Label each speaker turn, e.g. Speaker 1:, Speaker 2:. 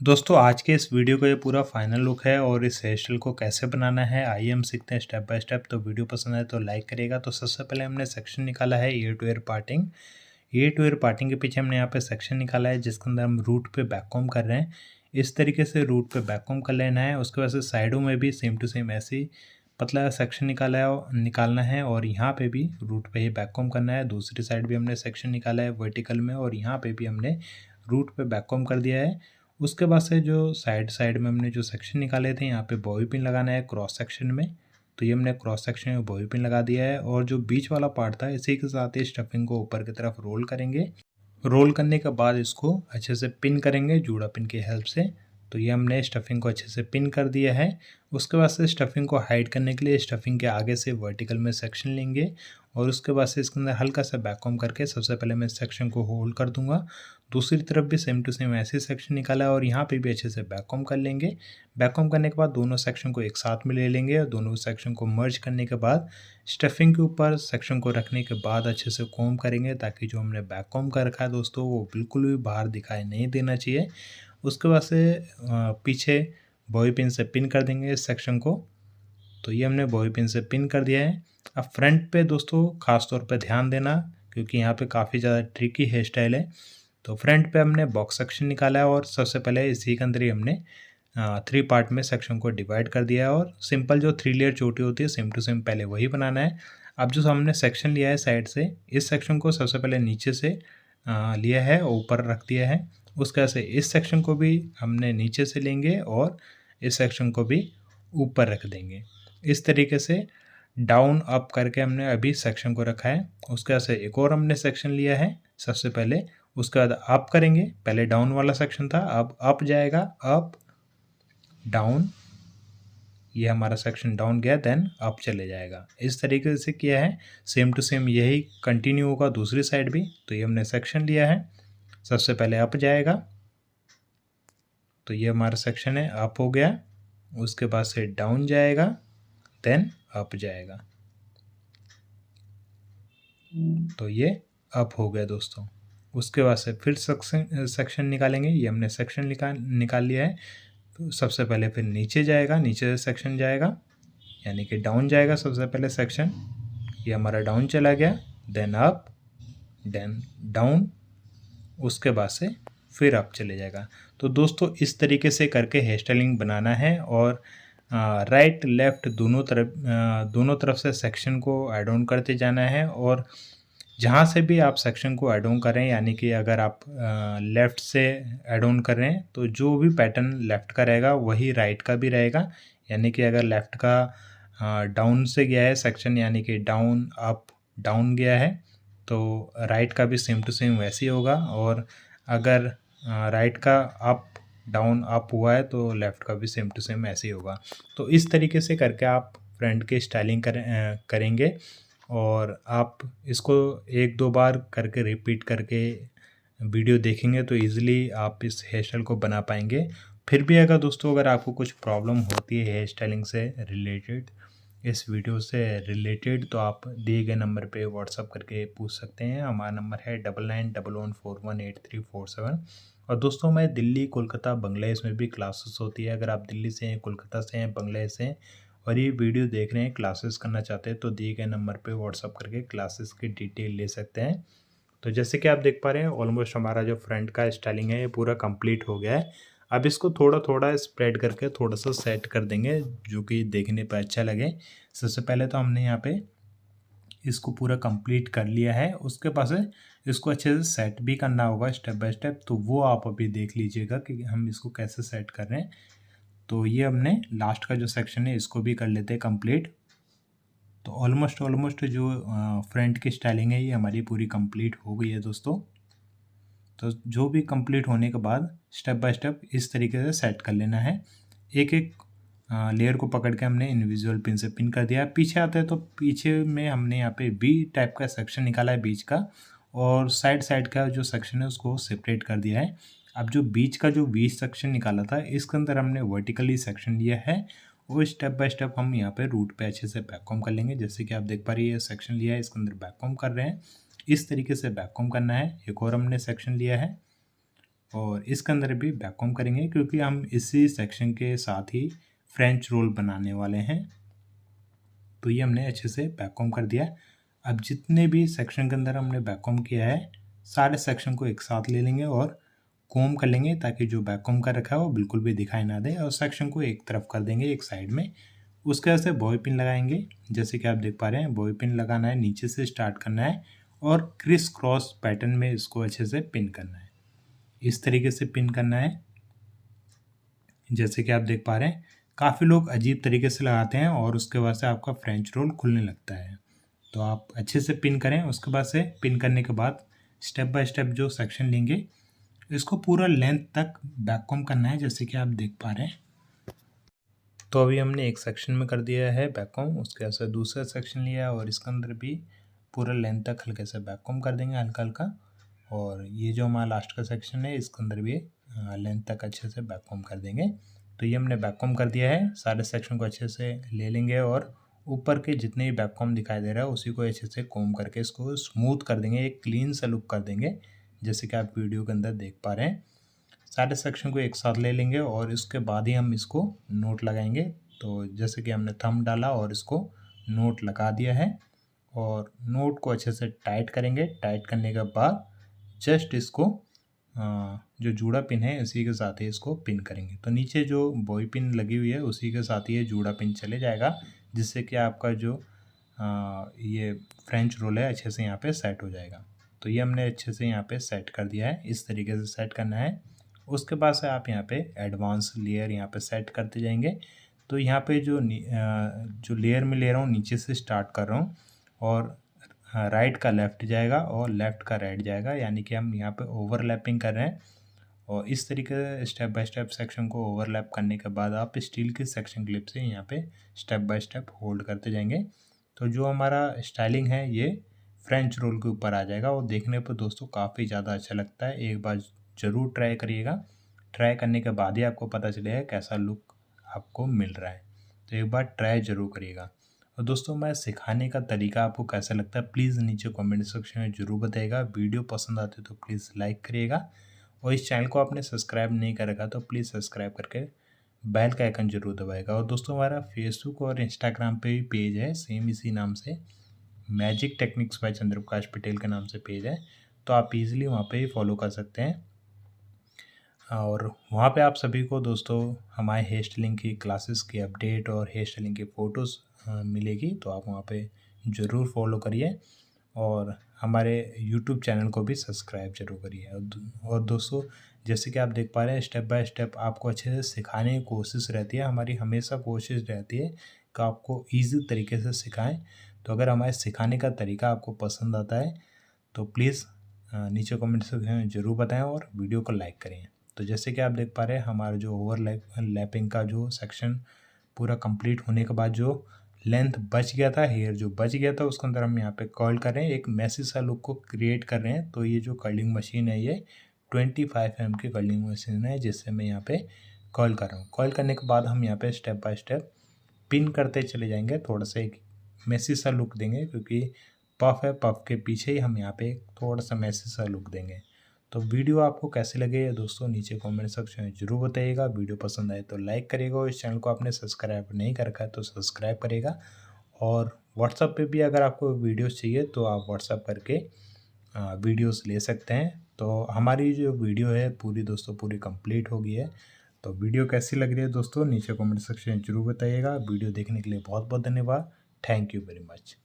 Speaker 1: दोस्तों आज के इस वीडियो का ये पूरा फाइनल लुक है और इस हेयर स्टाइल को कैसे बनाना है आइए हम सीखते हैं स्टेप बाय स्टेप। तो वीडियो पसंद आए तो लाइक करिएगा। तो सबसे पहले हमने सेक्शन निकाला है year to year parting. Year to year parting के पीछे हमने यहाँ पे सेक्शन निकाला है जिसके अंदर हम रूट पे बैक कॉम्ब कर रहे हैं। इस तरीके से रूट पे बैक कॉम्ब कर लेना है। उसके बाद से साइडों में भी सेम टू सेम ऐसे ही पतला सेक्शन निकालना है और यहाँ पे भी रूट पे ही बैक कॉम्ब करना है। दूसरी साइड भी हमने सेक्शन निकाला है वर्टिकल में और यहाँ पे भी हमने रूट पे बैक कॉम्ब कर दिया है। उसके बाद से जो साइड साइड में हमने जो सेक्शन निकाले थे यहाँ पे बॉबी पिन लगाना है क्रॉस सेक्शन में। तो ये हमने क्रॉस सेक्शन में बॉबी पिन लगा दिया है और जो बीच वाला पार्ट था इसी के साथ ही स्टफिंग को ऊपर की तरफ रोल करेंगे। रोल करने के बाद इसको अच्छे से पिन करेंगे जूड़ा पिन की हेल्प से। तो ये हमने स्टफिंग को अच्छे से पिन कर दिया है। उसके बाद से स्टफिंग को हाइड करने के लिए स्टफिंग के आगे से वर्टिकल में सेक्शन लेंगे और उसके बाद से इसके अंदर हल्का सा बैक कॉम्ब करके सबसे पहले मैं सेक्शन को होल्ड कर दूंगा। दूसरी तरफ भी सेम टू सेम ऐसे सेक्शन निकाला है और यहाँ पे भी अच्छे से बैक कॉम्ब कर लेंगे। बैक कॉम्ब करने के बाद दोनों सेक्शन को एक साथ में ले लेंगे और दोनों सेक्शन को मर्ज करने के बाद स्टफिंग के ऊपर सेक्शन को रखने के बाद अच्छे से कॉम्ब करेंगे ताकि जो हमने बैक कॉम्ब कर रखा है दोस्तों वो बिल्कुल भी बाहर दिखाई नहीं देना चाहिए। उसके बाद से पीछे बॉबी पिन से पिन कर देंगे इस सेक्शन को। तो ये हमने बॉबी पिन से पिन कर दिया है। अब फ्रंट पे दोस्तों खास तौर पे ध्यान देना क्योंकि यहाँ पे काफ़ी ज़्यादा ट्रिकी हेयर स्टाइल है। तो फ्रंट पे हमने बॉक्स सेक्शन निकाला है और सबसे पहले इसी के अंदर ही हमने 3 पार्ट में सेक्शन को डिवाइड कर दिया है और सिंपल जो 3 लेयर चोटी होती है सेम टू सेम पहले वही बनाना है। अब जो हमने सेक्शन लिया है साइड से इस सेक्शन को सबसे पहले नीचे से लिया है और ऊपर रख दिया है। उसके बाद से इस सेक्शन को भी हमने नीचे से लेंगे और इस सेक्शन को भी ऊपर रख देंगे। इस तरीके से डाउन अप करके हमने अभी सेक्शन को रखा है। उसके बाद से एक और हमने सेक्शन लिया है सबसे पहले। उसके बाद अप करेंगे, पहले डाउन वाला सेक्शन था अब अप जाएगा, अप डाउन, ये हमारा सेक्शन डाउन गया देन अप चले जाएगा। इस तरीके से किया है। सेम टू सेम यही कंटिन्यू होगा दूसरी साइड भी। तो ये हमने सेक्शन लिया है, सबसे पहले अप जाएगा, तो ये हमारा सेक्शन है अप हो गया। उसके बाद से डाउन जाएगा देन अप जाएगा, तो ये अप हो गया दोस्तों। उसके बाद से फिर सेक्शन निकालेंगे। ये हमने सेक्शन निकाल लिया है। तो सबसे पहले फिर नीचे जाएगा, नीचे से सेक्शन जाएगा यानी कि डाउन जाएगा सबसे पहले सेक्शन। ये हमारा डाउन चला गया देन अप देन डाउन, उसके बाद से फिर अप चले जाएगा। तो दोस्तों इस तरीके से करके हेयर स्टाइलिंग बनाना है और राइट लेफ़्ट दोनों तरफ से सेक्शन को ऐड ऑन करते जाना है। और जहाँ से भी आप सेक्शन को ऐड ऑन करें यानी कि अगर आप लेफ़्ट से ऐड ऑन कर रहे हैं तो जो भी पैटर्न लेफ़्ट का रहेगा वही राइट का भी रहेगा। यानी कि अगर लेफ़्ट का डाउन से गया है सेक्शन यानी कि डाउन अप डाउन गया है तो राइट का भी सेम टू सेम वैसे ही होगा। और अगर राइट का अप डाउन अप हुआ है तो लेफ़्ट का भी सेम टू सेम ऐसे ही होगा। तो इस तरीके से करके आप फ्रंट की स्टाइलिंग करेंगे और आप इसको 1-2 बार करके रिपीट करके वीडियो देखेंगे तो ईज़िली आप इस हेयर स्टाइल को बना पाएंगे। फिर भी अगर दोस्तों अगर आपको कुछ प्रॉब्लम होती है हेयर स्टाइलिंग से रिलेटेड, इस वीडियो से रिलेटेड, तो आप दिए गए नंबर पे व्हाट्सअप करके पूछ सकते हैं। हमारा नंबर है 9911418347। और दोस्तों मैं दिल्ली, कोलकाता, बांग्लादेश में भी क्लासेस होती है। अगर आप दिल्ली से हैं, कोलकाता से हैं, बांग्लादेश से हैं और ये वीडियो देख रहे हैं, क्लासेस करना चाहते हैं तो दिए गए नंबर पे व्हाट्सअप करके क्लासेस की डिटेल ले सकते हैं। तो जैसे कि आप देख पा रहे हैं ऑलमोस्ट हमारा जो फ्रंट का स्टाइलिंग है ये पूरा कंप्लीट हो गया है। अब इसको थोड़ा थोड़ा स्प्रेड करके थोड़ा सा सेट कर देंगे जो कि देखने पर अच्छा लगे। सबसे पहले तो हमने यहाँ पे इसको पूरा कंप्लीट कर लिया है। उसके पास है इसको अच्छे से सेट भी करना होगा स्टेप बाय स्टेप, तो वो आप अभी देख लीजिएगा कि हम इसको कैसे सेट कर रहे हैं। तो ये हमने लास्ट का जो सेक्शन है इसको भी कर लेते हैं कंप्लीट। तो ऑलमोस्ट जो फ्रंट की स्टाइलिंग है ये हमारी पूरी कंप्लीट हो गई है दोस्तों। तो जो भी कंप्लीट होने के बाद स्टेप बाय स्टेप इस तरीके से सेट कर लेना है। एक एक लेयर को पकड़ के हमने इनविजुअल पिन से पिन कर दिया। पीछे आते हैं तो पीछे में हमने यहाँ पे वी टाइप का सेक्शन निकाला है बीच का और साइड का जो सेक्शन है उसको सेपरेट कर दिया है। अब जो बीच का जो वी सेक्शन निकाला था इसके अंदर हमने वर्टिकली सेक्शन लिया है और स्टेप बाय स्टेप हम यहाँ पे रूट पे अच्छे से बैक कॉम्ब कर लेंगे। जैसे कि आप देख पा रही है सेक्शन लिया है, इसके अंदर बैक कॉम्ब कर रहे हैं। इस तरीके से बैक कॉम्ब करना है। एक और हमने सेक्शन लिया है और इसके अंदर भी वैक्यूम करेंगे क्योंकि हम इसी सेक्शन के साथ ही फ्रेंच रोल बनाने वाले हैं। तो ये हमने अच्छे से वैक्यूम कर दिया। अब जितने भी सेक्शन के अंदर हमने वैक्यूम किया है सारे सेक्शन को एक साथ ले लेंगे और कोम कर लेंगे ताकि जो वैक्यूम कर रखा है वो बिल्कुल भी दिखाई ना दे, और सेक्शन को एक तरफ कर देंगे एक साइड में। उसके बाद से बॉय पिन लगाएंगे। जैसे कि आप देख पा रहे हैं बॉय पिन लगाना है, नीचे से स्टार्ट करना है और क्रिस क्रॉस पैटर्न में इसको अच्छे से पिन करना है। इस तरीके से पिन करना है। जैसे कि आप देख पा रहे हैं काफ़ी लोग अजीब तरीके से लगाते हैं और उसके बाद से आपका फ्रेंच रोल खुलने लगता है। तो आप अच्छे से पिन करें। उसके बाद से पिन करने के बाद स्टेप बाय स्टेप जो सेक्शन लेंगे इसको पूरा लेंथ तक वैक्यूम करना है, जैसे कि आप देख पा रहे हैं। तो अभी हमने एक सेक्शन में कर दिया है वैक्यूम, उसके बाद से दूसरा सेक्शन लिया और इसके अंदर भी पूरा लेंथ तक हल्के से वैक्यूम कर देंगे हल्का हल्का। और ये जो हमारा लास्ट का सेक्शन है इसके अंदर भी लेंथ तक अच्छे से वैक्यूम कर देंगे। तो ये हमने वैक्यूम कर दिया है। सारे सेक्शन को अच्छे से ले लेंगे और ऊपर के जितने भी वैक्यूम दिखाई दे रहा है उसी को अच्छे से कोम करके इसको स्मूथ कर देंगे, एक क्लीन सा लुक कर देंगे, जैसे कि आप वीडियो के अंदर देख पा रहे हैं। सारे सेक्शन को एक साथ ले लेंगे और इसके बाद ही हम इसको नोट लगाएंगे। तो जैसे कि हमने थंब डाला और इसको नोट लगा दिया है और नोट को अच्छे से टाइट करेंगे। टाइट करने के बाद जस्ट इसको जो जूड़ा पिन है उसी के साथ ही इसको पिन करेंगे। तो नीचे जो बॉय पिन लगी हुई है उसी के साथ ही ये जूड़ा पिन चले जाएगा, जिससे कि आपका जो ये फ्रेंच रोल है अच्छे से यहाँ पे सेट हो जाएगा। तो ये हमने अच्छे से यहाँ पे सेट कर दिया है। इस तरीके से सेट करना है। उसके बाद से आप यहाँ पे एडवांस लेयर यहाँ पे सेट करते जाएंगे। तो यहाँ पे जो लेयर में ले रहा हूँ नीचे से स्टार्ट कर रहा हूँ और राइट का लेफ़्ट जाएगा और लेफ़्ट का राइट जाएगा, यानी कि हम यहाँ पे ओवरलैपिंग कर रहे हैं। और इस तरीके से स्टेप बाय स्टेप सेक्शन को ओवरलैप करने के बाद आप स्टील की सेक्शन क्लिप से यहाँ पे स्टेप बाय स्टेप होल्ड करते जाएंगे। तो जो हमारा स्टाइलिंग है ये फ्रेंच रोल के ऊपर आ जाएगा और देखने पर दोस्तों काफ़ी ज़्यादा अच्छा लगता है। एक बार ज़रूर ट्राई करिएगा। ट्राई करने के बाद ही आपको पता चलेगा कैसा लुक आपको मिल रहा है। तो एक बार ट्राई ज़रूर करिएगा। और दोस्तों मैं सिखाने का तरीका आपको कैसा लगता है प्लीज़ नीचे कमेंट सेक्शन में ज़रूर बताइएगा। वीडियो पसंद आती है तो प्लीज़ लाइक करिएगा और इस चैनल को आपने सब्सक्राइब नहीं कर रखा तो प्लीज़ सब्सक्राइब करके बेल का आइकन जरूर दबाएगा। और दोस्तों हमारा फेसबुक और इंस्टाग्राम पे भी पेज है सेम इसी नाम से, magic techniques by Chandraprakash Patel के नाम से पेज है। तो आप इजीली वहाँ पे ही फॉलो कर सकते हैं और वहाँ पे आप सभी को दोस्तों हमारे हेयर स्टाइलिंग की क्लासेस की अपडेट और हेयर स्टाइलिंग की फ़ोटोज़ मिलेगी। तो आप वहाँ पे ज़रूर फॉलो करिए और हमारे यूट्यूब चैनल को भी सब्सक्राइब जरूर करिए। और दोस्तों जैसे कि आप देख पा रहे हैं स्टेप बाय स्टेप आपको अच्छे से सिखाने की कोशिश रहती है। हमारी हमेशा कोशिश रहती है कि आपको ईजी तरीके से सिखाएं। तो अगर हमारे सिखाने का तरीका आपको पसंद आता है तो प्लीज़ नीचे कमेंट सेक्शन में ज़रूर बताएं और वीडियो को लाइक करें। तो जैसे कि आप देख पा रहे हैं हमारा जो ओवरलैपिंग का जो सेक्शन पूरा कंप्लीट होने के बाद जो लेंथ बच गया था, हेयर जो बच गया था उसके अंदर हम यहाँ पे कर्ल कर रहे हैं, एक मैसी सा लुक को क्रिएट कर रहे हैं। तो ये जो कर्लिंग मशीन है ये 25 mm की कर्लिंग मशीन है जिससे मैं यहाँ पे कर्ल कर रहा हूँ। कर्ल करने के बाद हम यहाँ पे स्टेप बाय स्टेप पिन करते चले जाएंगे, थोड़ा सा एक मैसी सा लुक देंगे क्योंकि पफ है, पफ के पीछे ही हम यहाँ पे थोड़ा सा मैसी सा लुक देंगे। तो वीडियो आपको कैसे लगे दोस्तों नीचे कमेंट सेक्शन में ज़रूर बताइएगा। वीडियो पसंद आए तो लाइक करिएगा और इस चैनल को आपने सब्सक्राइब नहीं कर रखा है तो सब्सक्राइब करिएगा। और व्हाट्सएप पे भी अगर आपको वीडियोस चाहिए तो आप व्हाट्सएप करके वीडियोस ले सकते हैं। तो हमारी जो वीडियो है पूरी दोस्तों पूरी कंप्लीट हो गई है। तो वीडियो कैसी लग रही है दोस्तों नीचे कमेंट सेक्शन में ज़रूर बताइएगा। वीडियो देखने के लिए बहुत बहुत धन्यवाद। Thank you very much.